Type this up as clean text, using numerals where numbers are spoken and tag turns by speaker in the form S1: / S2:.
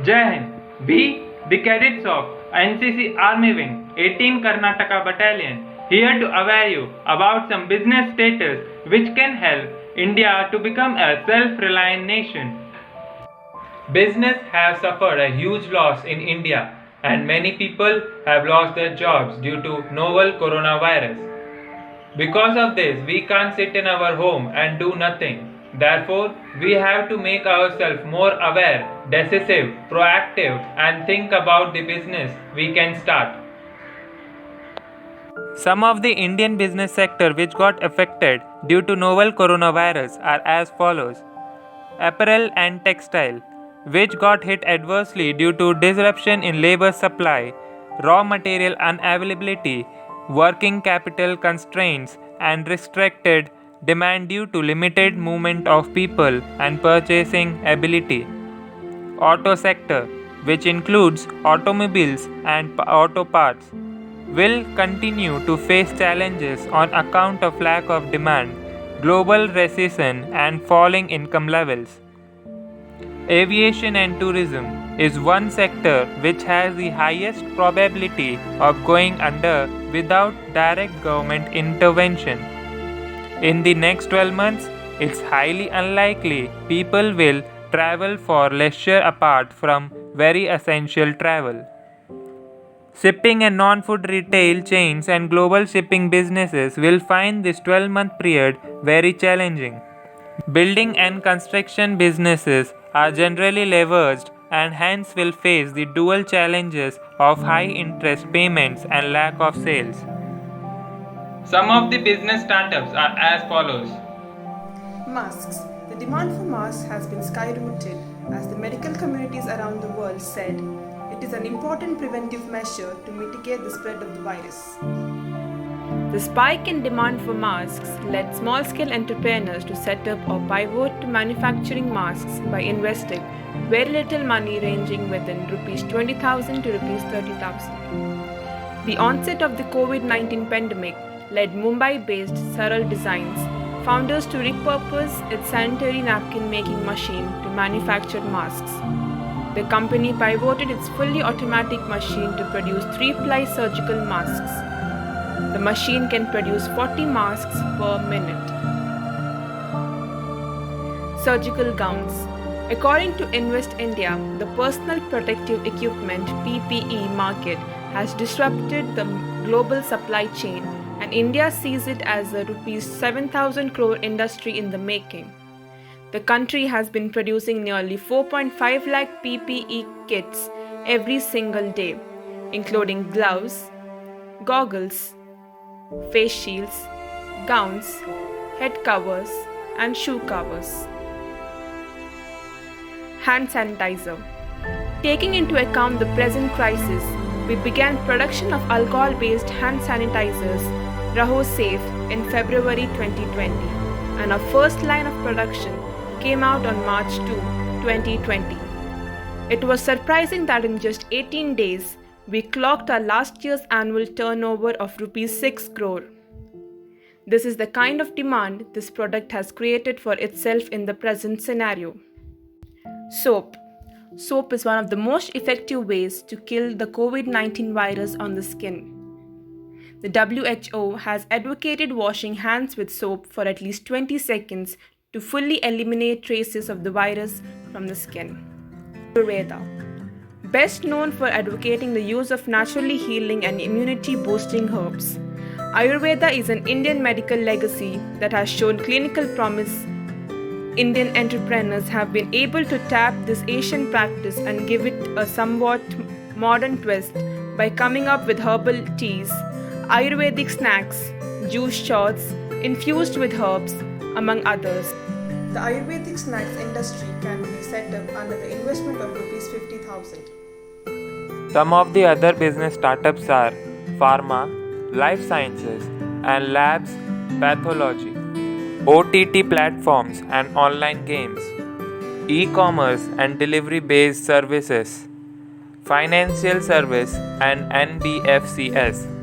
S1: Jai Hind. We, the cadets of NCC Army Wing 18 Karnataka Battalion, here to aware you about some business status which can help India to become a self-reliant nation. Business has suffered a huge loss in India and many people have lost their jobs due to novel coronavirus. Because of this, we can't sit in our home and do nothing. Therefore, we have to make ourselves more aware, decisive, proactive, and think about the business we can start. Some of the Indian business sector which got affected due to novel coronavirus are as follows. Apparel and textile, which got hit adversely due to disruption in labor supply, raw material unavailability, working capital constraints, and restricted demand due to limited movement of people and purchasing ability. Auto sector, which includes automobiles and auto parts, will continue to face challenges on account of lack of demand, global recession, and falling income levels. Aviation and tourism is one sector which has the highest probability of going under without direct government intervention. In the next 12 months, it's highly unlikely people will travel for leisure apart from very essential travel. Shipping and non-food retail chains and global shipping businesses will find this 12-month period very challenging. Building and construction businesses are generally leveraged and hence will face the dual challenges of high interest payments and lack of sales. Some of the business startups are as follows.
S2: Masks. The demand for masks has been skyrocketed as the medical communities around the world said it is an important preventive measure to mitigate the spread of the virus.
S3: The spike in demand for masks led small-scale entrepreneurs to set up or pivot to manufacturing masks by investing very little money ranging within Rs 20,000 to Rs 30,000. The onset of the COVID-19 pandemic led Mumbai-based Saral Designs founders to repurpose its sanitary napkin-making machine to manufacture masks. The company pivoted its fully automatic machine to produce 3-ply surgical masks. The machine can produce 40 masks per minute. Surgical gowns. According to Invest India, the personal protective equipment PPE market has disrupted the global supply chain and India sees it as a Rs 7,000 crore industry in the making. The country has been producing nearly 4.5 lakh PPE kits every single day, including gloves, goggles, face shields, gowns, head covers, and shoe covers. Hand sanitizer. Taking into account the present crisis, we began production of alcohol-based hand sanitizers, Raho Safe, in February 2020, and our first line of production came out on March 2, 2020. It was surprising that in just 18 days, we clocked our last year's annual turnover of Rs 6 crore. This is the kind of demand this product has created for itself in the present scenario. Soap. Soap is one of the most effective ways to kill the COVID-19 virus on the skin. The WHO has advocated washing hands with soap for at least 20 seconds to fully eliminate traces of the virus from the skin. Ayurveda. Best known for advocating the use of naturally healing and immunity-boosting herbs, Ayurveda is an Indian medical legacy that has shown clinical promise. Indian entrepreneurs have been able to tap this Asian practice and give it a somewhat modern twist by coming up with herbal teas, Ayurvedic snacks, juice shots infused with herbs, among others.
S2: The Ayurvedic snacks industry can be set up under the investment of Rs 50,000.
S1: Some of the other business startups are pharma, life sciences, and labs pathology, OTT platforms and online games, e-commerce and delivery-based services, financial service and NBFCS.